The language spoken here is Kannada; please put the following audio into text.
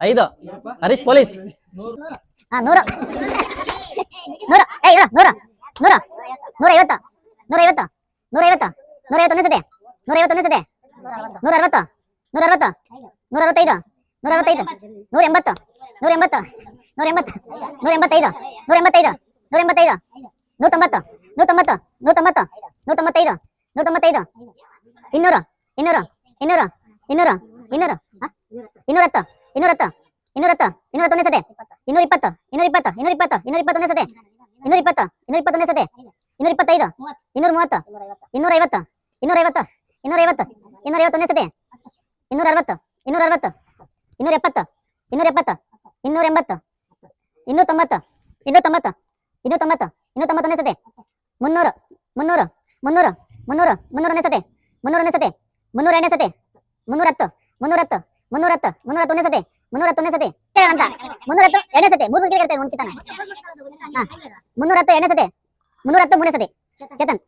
5 ಹರೀಶ್ ಪೊಲೀಸ್. ಹಾ 100 100 ಏ ಹೇಳು 100 100 150 150 150 151 ಸತಿ 151 ಸತಿ 160 160 165 165 180 180 180 185 185 185 190 190 190 195 195 200 200 200 200 200 210 210 210 221 ಸತಿ 220 220 220 221 ಸತಿ 220 221 ಸತಿ 225 230 250 250 250 251 ಸತಿ 260 260 270 270 280 290 290 290 291 ಸತಿ 300 300 300 300 300 ಸತಿ 300 ಸತಿ 302 ಸತಿ 310 310 310 310 ಸತಿ 310 ಸತಿ ಅಂತ 310 ಎರಡನೇ ಸತಿ ಮೂರು ಮುಗಿಗೆ ಇರುತ್ತೆ ಒಂದು ಕಿತಾನೆ 310 ಎರಡನೇ ಸತಿ 310 ಮೂರನೇ ಸತಿ ಚೇತನ್